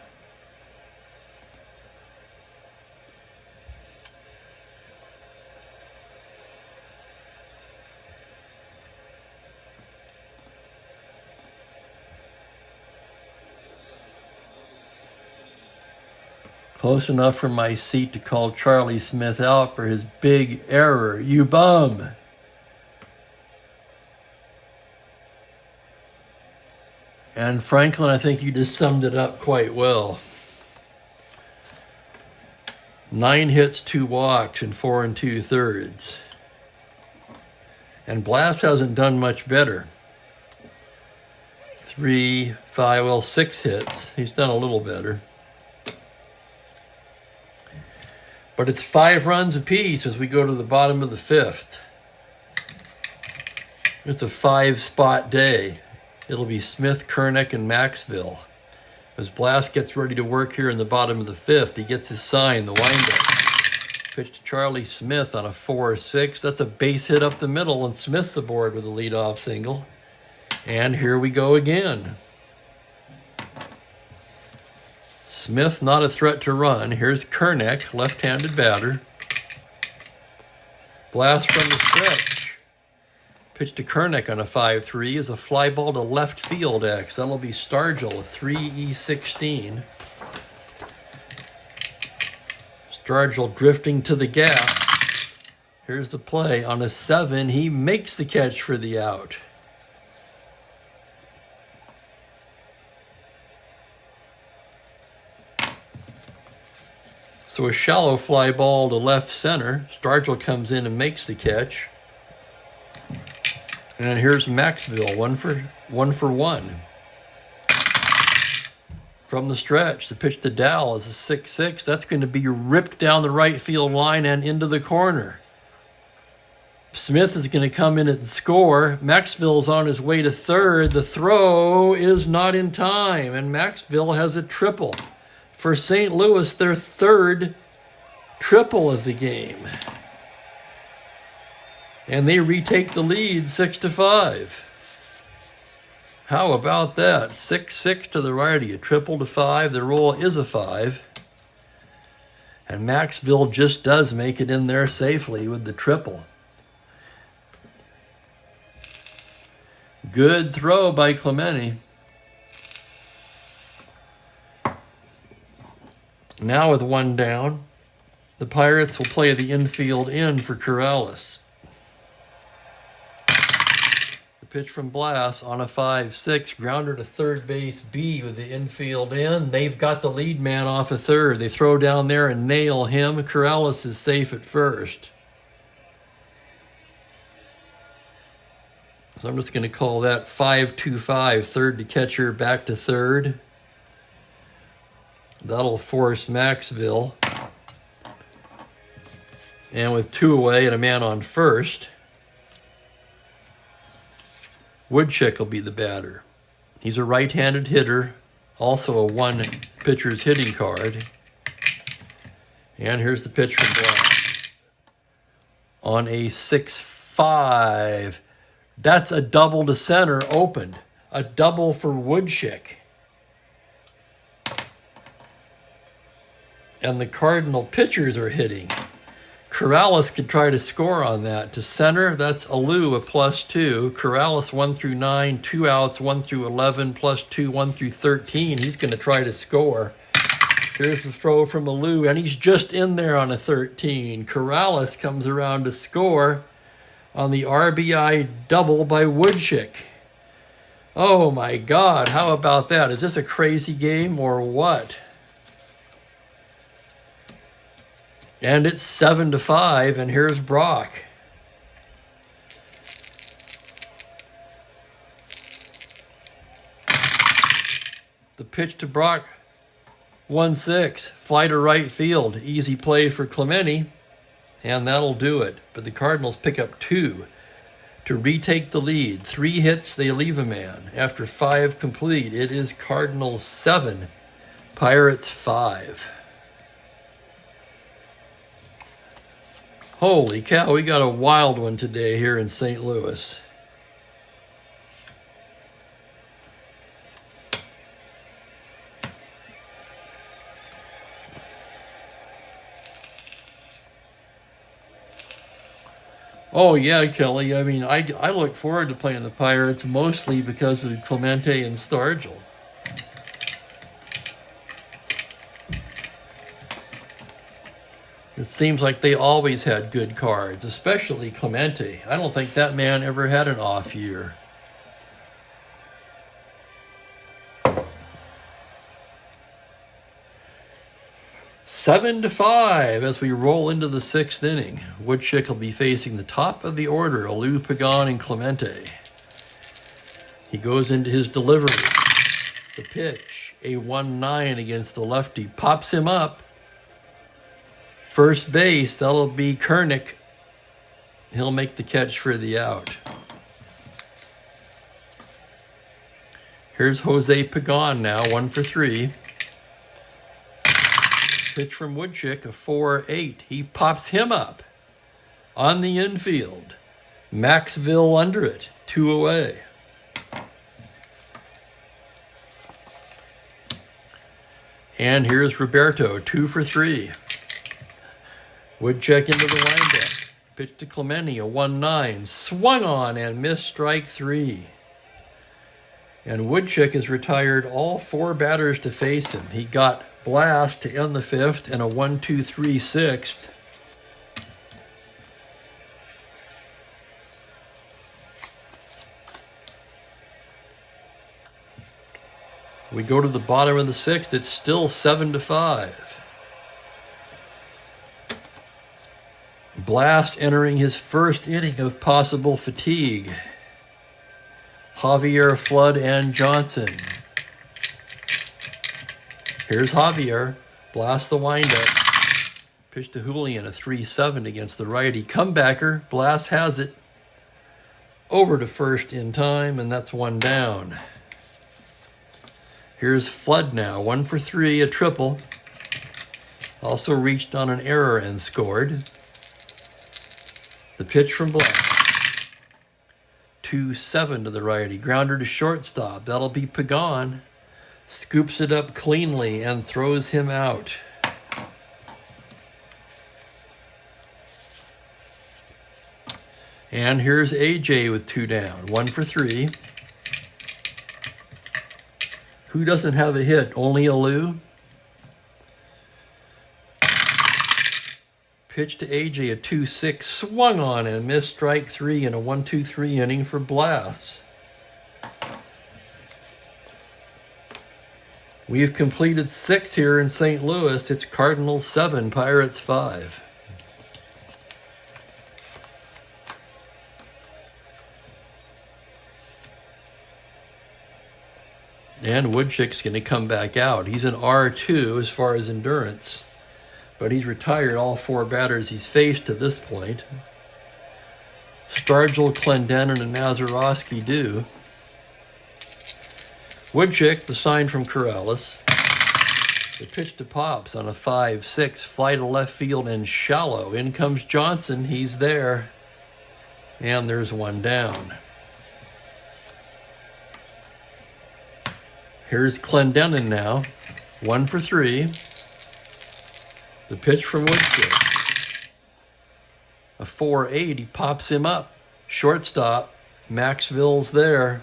Close enough from my seat to call Charlie Smith out for his big error. You bum! And Franklin, I think you just summed it up quite well. 9 hits, 2 walks, and 4 2/3. And Blast hasn't done much better. 3, 5, 6 hits. He's done a little better. But it's 5 runs apiece as we go to the bottom of the 5th. It's a 5-spot day. It'll be Smith, Kernick, and Maxville. As Blast gets ready to work here in the bottom of the 5th, he gets his sign, the windup. Pitch to Charlie Smith on a 4-6. That's a base hit up the middle, and Smith's aboard with a leadoff single. And here we go again. Smith not a threat to run. Here's Kernick, left-handed batter. Blast from the stretch. Pitch to Kernick on a 5-3 is a fly ball to left field X. That'll be Stargell, a 3-16. Stargell drifting to the gap. Here's the play. On a 7, he makes the catch for the out. So a shallow fly ball to left center. Stargell comes in and makes the catch. And here's Maxville, 1 for 1. From the stretch, the pitch to Dow is a 6-6. That's going to be ripped down the right field line and into the corner. Smith is going to come in and score. Maxville's on his way to third. The throw is not in time, and Maxville has a triple. For St. Louis, their 3rd triple of the game. And they retake the lead 6-5. How about that? 6-6 to the righty, a triple to 5. The roll is a 5. And Maxville just does make it in there safely with the triple. Good throw by Clemente. Now with one down, the Pirates will play the infield in for Corrales. The pitch from Blas on a 5-6, grounder to third base B with the infield in. They've got the lead man off of third. They throw down there and nail him. Corrales is safe at first. So I'm just going to call that 5-2-5, third to catcher, back to third. That'll force Maxville. And with 2 away and a man on first, Woodchick will be the batter. He's a right-handed hitter, also a one pitcher's hitting card. And here's the pitch from Blas. On a 6-5. That's a double to center opened. A double for Woodchick. And the Cardinal pitchers are hitting. Corrales could try to score on that. To center, that's Alou, a +2. Corrales 1 through 9, 2 outs, 1 through 11, +2, 1 through 13. He's going to try to score. Here's the throw from Alou, and he's just in there on a 13. Corrales comes around to score on the RBI double by Woodchick. Oh my God, how about that? Is this a crazy game or what? And it's 7-5, and here's Brock. The pitch to Brock, 1-6, fly to right field. Easy play for Clemente, and that'll do it. But the Cardinals pick up 2 to retake the lead. 3 hits, they leave a man. After 5 complete, it is Cardinals 7, Pirates 5. Holy cow, we got a wild one today here in St. Louis. Oh yeah, Kelly. I mean, I look forward to playing the Pirates mostly because of Clemente and Stargell. It seems like they always had good cards, especially Clemente. I don't think that man ever had an off year. Seven to 5 as we roll into the 6th inning. Woodchick will be facing the top of the order, Alou, Pagan, and Clemente. He goes into his delivery. The pitch, a 1-9 against the lefty, pops him up. First base, that'll be Kernick. He'll make the catch for the out. Here's Jose Pagan now, 1 for 3. Pitch from Woodchick, a 4-8. He pops him up on the infield. Maxville under it, 2 away. And here's Roberto, 2 for 3. Woodchick into the windup. Pitch to Clemente, a 1-9. Swung on and missed strike 3. And Woodchick has retired all 4 batters to face him. He got Blas to end the 5th and a 1-2-3 6th. We go to the bottom of the 6th. It's still 7-5. Blas entering his first inning of possible fatigue. Javier, Flood, and Johnson. Here's Javier. Blas the windup. Pitch to Julian, a 3-7 against the righty. Comebacker. Blas has it. Over to first in time, and that's 1 down. Here's Flood now. 1 for 3, a triple. Also reached on an error and scored. The pitch from Blas. 2-7 to the righty. Grounder to shortstop. That'll be Pagan. Scoops it up cleanly and throws him out. And here's AJ with 2 down. 1 for 3. Who doesn't have a hit? Only Alou. Pitch to AJ, a 2-6, swung on and missed strike 3 in a 1-2-3 inning for Blass. We've completed 6 here in St. Louis. It's Cardinals 7, Pirates 5. And Woodchick's going to come back out. He's an R2 as far as endurance, but he's retired all 4 batters he's faced to this point. Stargell, Clendenon, and Mazeroski do. Woodchick, the sign from Corrales. The pitch to Pops on a 5-6, fly to left field and shallow. In comes Johnson, he's there. And there's one down. Here's Clendenon now, 1 for 3. The pitch from Woodchick. A 4-8, he pops him up. Shortstop, Maxville's there.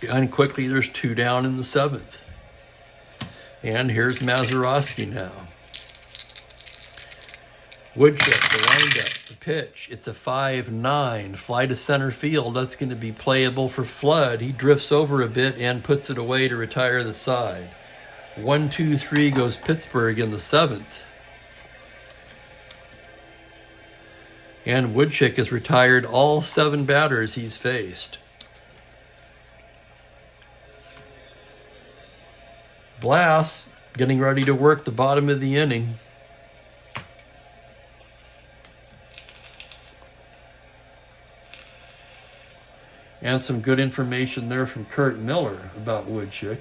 And quickly there's 2 down in the 7th. And here's Mazeroski now. Woodchick, the windup, the pitch. It's a 5-9, fly to center field. That's going to be playable for Flood. He drifts over a bit and puts it away to retire the side. 1-2-3 goes Pittsburgh in the 7th. And Woodchick has retired all 7 batters he's faced. Blass getting ready to work the bottom of the inning. And some good information there from Kurt Miller about Woodchick,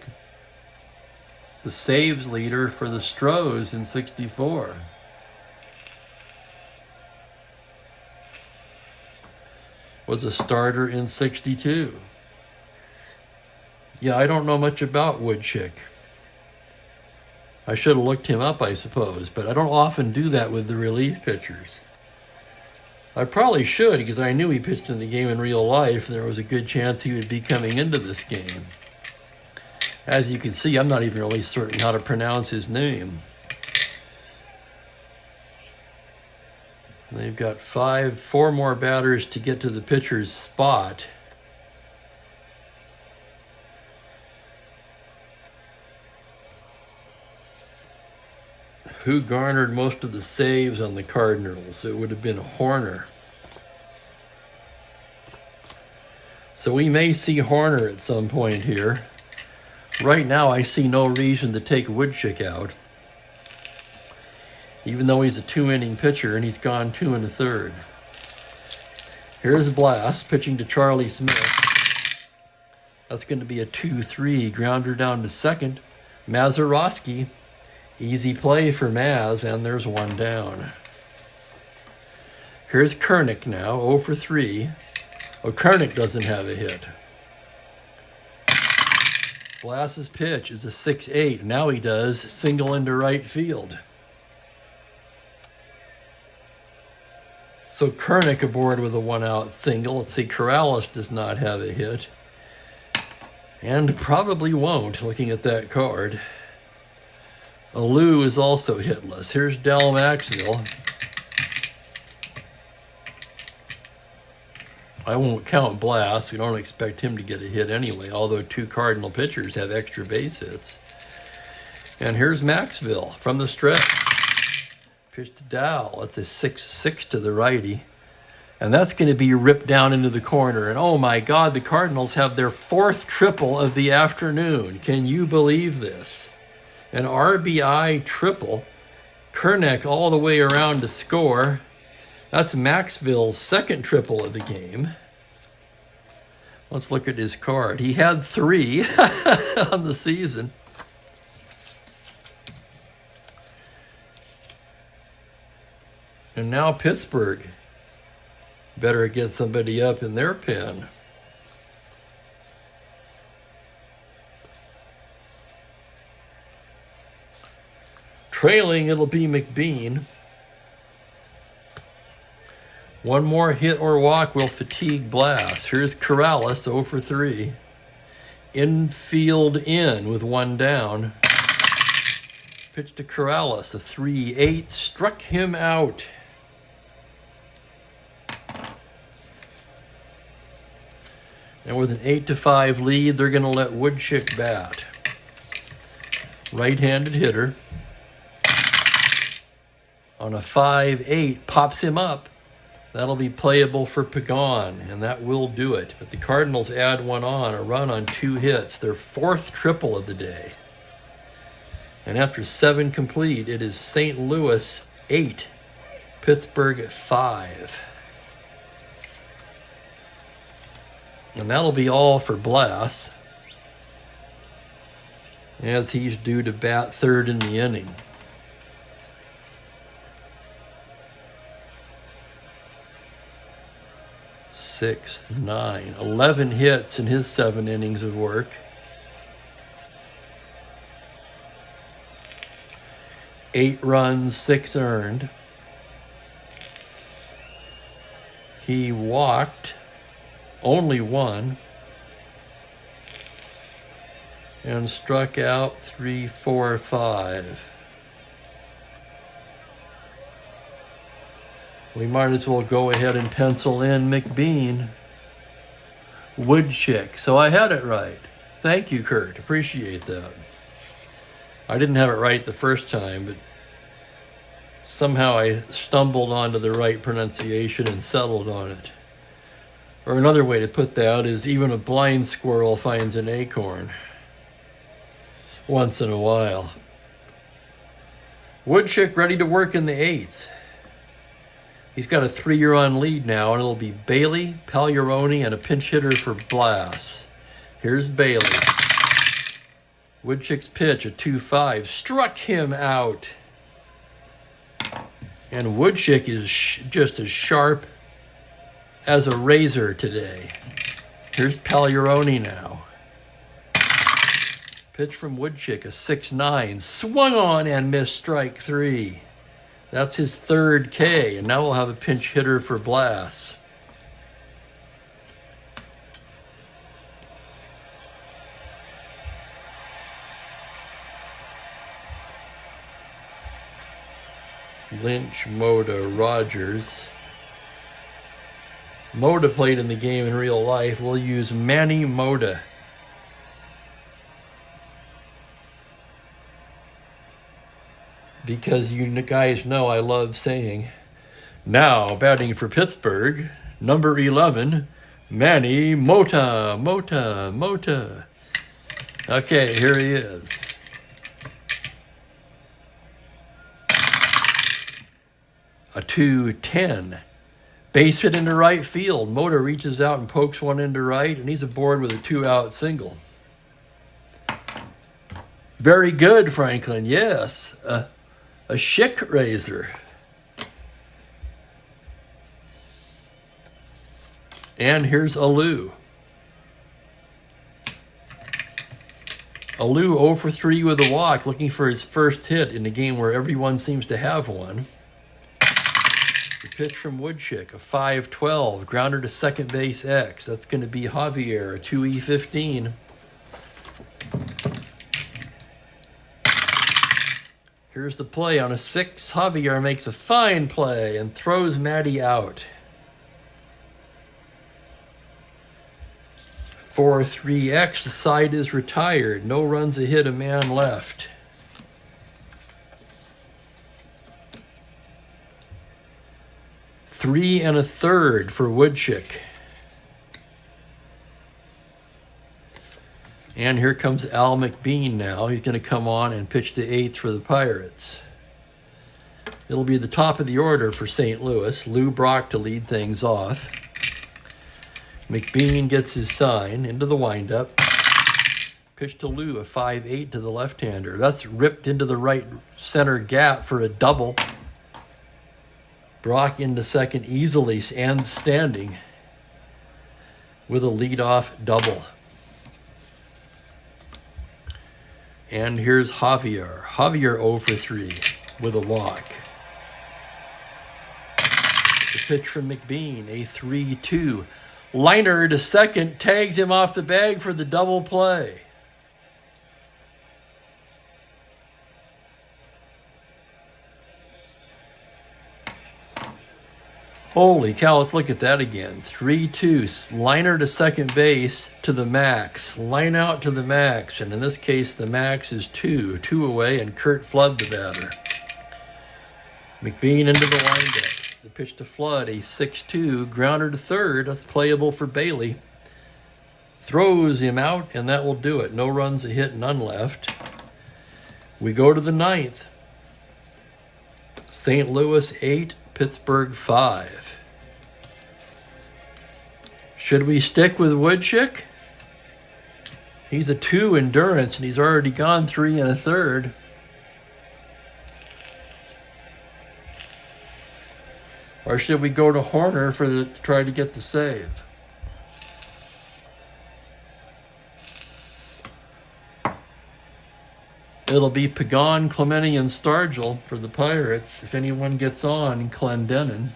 the saves leader for the Stros in 64. Was a starter in 62. Yeah, I don't know much about Woodchick. I should have looked him up, I suppose, but I don't often do that with the relief pitchers. I probably should, because I knew he pitched in the game in real life, and there was a good chance he would be coming into this game. As you can see, I'm not even really certain how to pronounce his name. They've got 4 more batters to get to the pitcher's spot. Who garnered most of the saves on the Cardinals? It would have been Horner. So we may see Horner at some point here. Right now, I see no reason to take Woodchick out, even though he's a 2-inning pitcher and he's gone 2 1/3. Here's Blass pitching to Charlie Smith. That's going to be a 2-3, grounder down to second. Mazeroski. Easy play for Maz, and there's 1 down. Here's Kernick now, 0 for 3. Oh, Kernick doesn't have a hit. Blass's pitch is a 6-8. Now he does, single into right field. So Kernick aboard with a 1-out single. Let's see, Corrales does not have a hit. And probably won't, looking at that card. Alou is also hitless. Here's Del Maxville. I won't count Blass. We don't expect him to get a hit anyway, although 2 Cardinal pitchers have extra base hits. And here's Maxville from the stretch. Pitch to Dow. That's a 6-6 to the righty. And that's going to be ripped down into the corner. And oh my God, the Cardinals have their 4th triple of the afternoon. Can you believe this? An RBI triple. Kernick all the way around to score. That's Maxville's 2nd triple of the game. Let's look at his card. He had 3 on the season. And now Pittsburgh better get somebody up in their pen. Trailing, it'll be McBean. 1 more hit or walk will fatigue Blass. Here's Corrales, 0 for 3. Infield in with 1 down. Pitch to Corrales, the 3-8, struck him out. And with an 8-5 lead, they're going to let Woodchick bat. Right-handed hitter. On a 5-8, pops him up. That'll be playable for Pagan, and that will do it. But the Cardinals add one on, a run on 2 hits, their 4th triple of the day. And after 7 complete, it is St. Louis 8, Pittsburgh 5. And that'll be all for Blass, as he's due to bat 3rd in the inning. Six, 9, 11 hits in his 7 innings of work. Eight runs, 6 earned. He walked only 1 and struck out 3, 4, 5. We might as well go ahead and pencil in McBean. Woodchick. So I had it right. Thank you, Kurt. Appreciate that. I didn't have it right the first time, but somehow I stumbled onto the right pronunciation and settled on it. Or another way to put that is even a blind squirrel finds an acorn once in a while. Woodchick ready to work in the 8th. He's got a 3-run lead now, and it'll be Bailey, Pagliarone, and a pinch hitter for Blass. Here's Bailey. Woodchick's pitch, a 2-5, struck him out. And Woodchick is just as sharp as a razor today. Here's Pagliarone now. Pitch from Woodchick, a 6-9, swung on and missed strike 3. That's his 3rd K, and now we'll have a pinch hitter for Blass. Lynch, Moda, Rogers. Moda played in the game in real life. We'll use Manny Moda. Because you guys know I love saying, now batting for Pittsburgh, number 11, Manny Mota. Okay, here he is. A 2-10. Base hit into right field. Mota reaches out and pokes one into right, and he's aboard with a 2-out single. Very good, Franklin. Yes. A chic razor. And here's Alou. Alou 0 for 3 with a walk, looking for his first hit in a game where everyone seems to have one. The pitch from Woodchick, a 5-12, grounder to second base X. That's going to be Javier, a 2E15. Here's the play on a 6. Javier makes a fine play and throws Matty out. 4-3X, the side is retired. No runs, a hit, a man left. Three and a third for Woodchick. And here comes Al McBean now. He's going to come on and pitch the 8th for the Pirates. It'll be the top of the order for St. Louis. Lou Brock to lead things off. McBean gets his sign into the windup. Pitch to Lou, a 5-8 to the left-hander. That's ripped into the right center gap for a double. Brock into second easily and standing with a leadoff double. And here's Javier. Javier 0 for 3 with a walk. The pitch from McBean, a 3-2. Liner to second, tags him off the bag for the double play. Holy cow, let's look at that again. 3-2, liner to second base to the max, line out to the max, and in this case the max is 2 away, and Kurt Flood the batter. McBean into the windup. The pitch to Flood, a 6-2, grounder to third, that's playable for Bailey. Throws him out, and that will do it. No runs, a hit, none left. We go to the ninth. St. Louis 8, Pittsburgh 5. Should we stick with Woodchick? He's a 2 endurance, and he's already gone 3 1/3. Or should we go to Horner to try to get the save? It'll be Pagan, Clemente, and Stargell for the Pirates if anyone gets on Clendenin.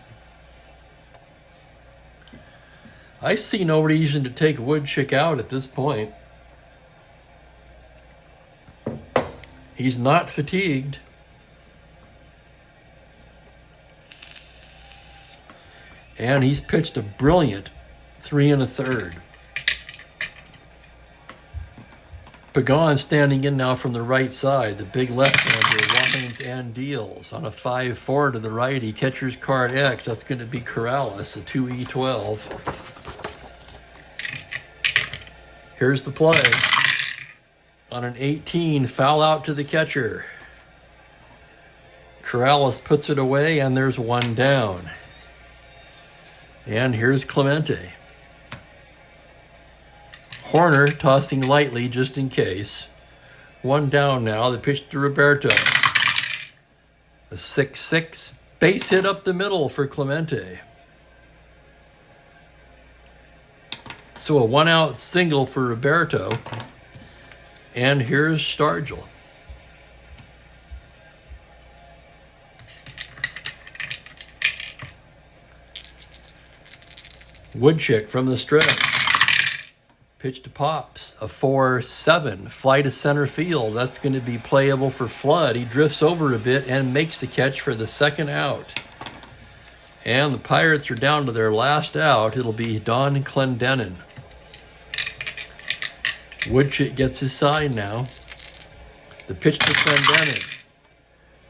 I see no reason to take Woodchick out at this point. He's not fatigued. And he's pitched a brilliant 3 1/3. Pagan standing in now from the right side. The big left-hander winds and deals on a 5-4 to the righty. Catcher's card X. That's going to be Corrales, a 2E12. Here's the play. On an 18, foul out to the catcher. Corrales puts it away, and there's one down. And here's Clemente. Horner tossing lightly just in case. One down now. The pitch to Roberto. A 6-6 base hit up the middle for Clemente. So a 1-out single for Roberto. And here's Stargell. Woodchick from the stretch. Pitch to Pops, a 4-7, fly to center field. That's going to be playable for Flood. He drifts over a bit and makes the catch for the second out. And the Pirates are down to their last out. It'll be Don Clendenin. Woodchick gets his sign now. The pitch to Clendenin.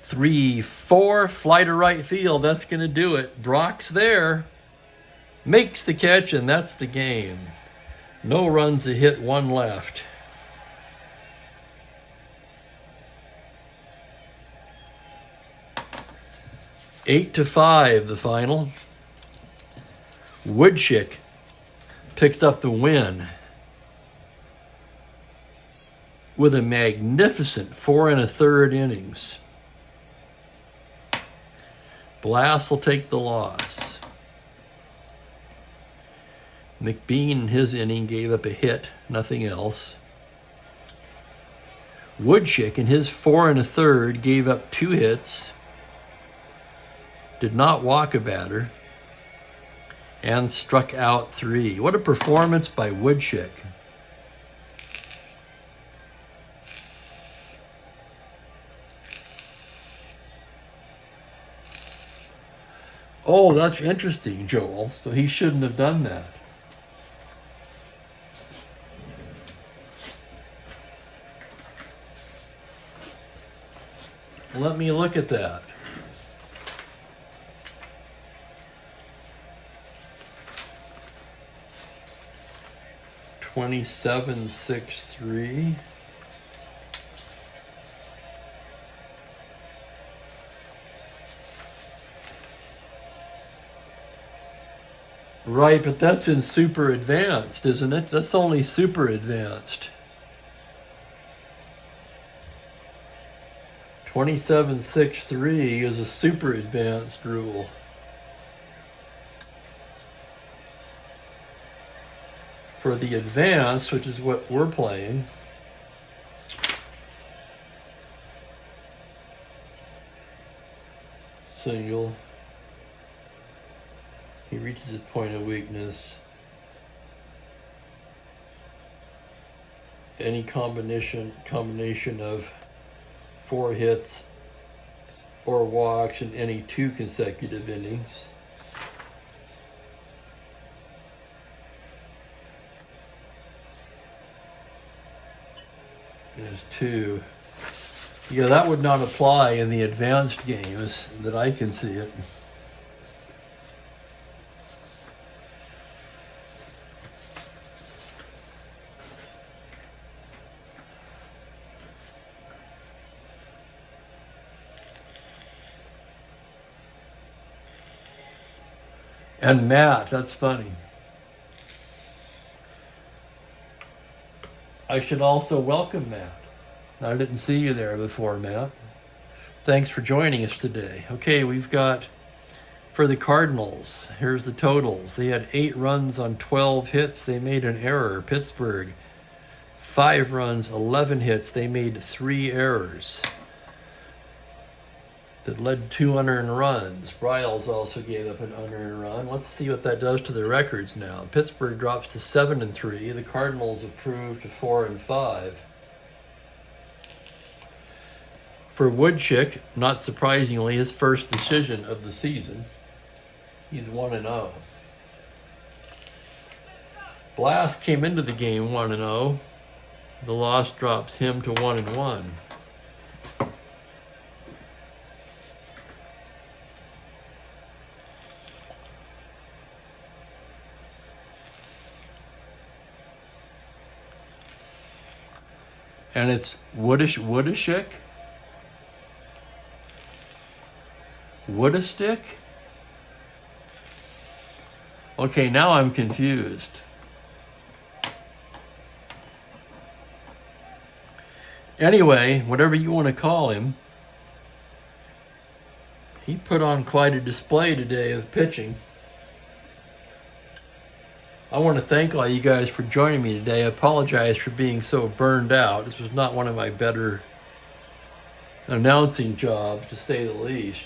3-4, fly to right field. That's going to do it. Brock's there. Makes the catch, and that's the game. No runs, a hit, one left. Eight to 5, the final. Woodchick picks up the win with a magnificent 4 1/3 innings. Blass will take the loss. McBean in his inning gave up a hit, nothing else. Woodchick in his 4 1/3 gave up 2 hits, did not walk a batter, and struck out 3. What a performance by Woodchick. Oh, that's interesting, Joel. So he shouldn't have done that. Let me look at that. $27.63. Right, but that's in super advanced, isn't it? That's only super advanced. 27.63 is a super advanced rule. For the advanced, which is what we're playing, single, he reaches his point of weakness. Any combination of 4 hits or walks in any 2 consecutive innings. There's 2. Yeah, that would not apply in the advanced games that I can see it. And Matt, that's funny. I should also welcome Matt. I didn't see you there before, Matt. Thanks for joining us today. Okay, we've got, for the Cardinals, here's the totals. They had 8 runs on 12 hits. They made an error. Pittsburgh, 5 runs, 11 hits. They made 3 errors that led to 2 unearned runs. Bryles also gave up an unearned run. Let's see what that does to the records now. Pittsburgh drops to 7-3. The Cardinals improved to 4-5. For Woodchick, not surprisingly, his first decision of the season, he's 1-0. Blast came into the game 1-0. The loss drops him to 1-1. And it's Woodishick? Woodistick? Okay, now I'm confused. Anyway, whatever you want to call him, he put on quite a display today of pitching. I want to thank all you guys for joining me today. I apologize for being so burned out. This was not one of my better announcing jobs, to say the least.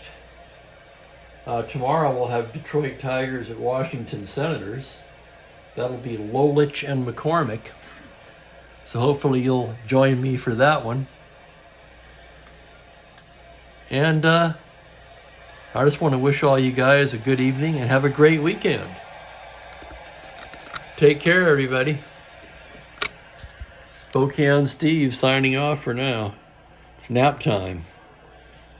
Tomorrow we'll have Detroit Tigers at Washington Senators. That'll be Lolich and McCormick. So hopefully you'll join me for that one. And I just want to wish all you guys a good evening and have a great weekend. Take care, everybody. Spokane Steve signing off for now. It's nap time.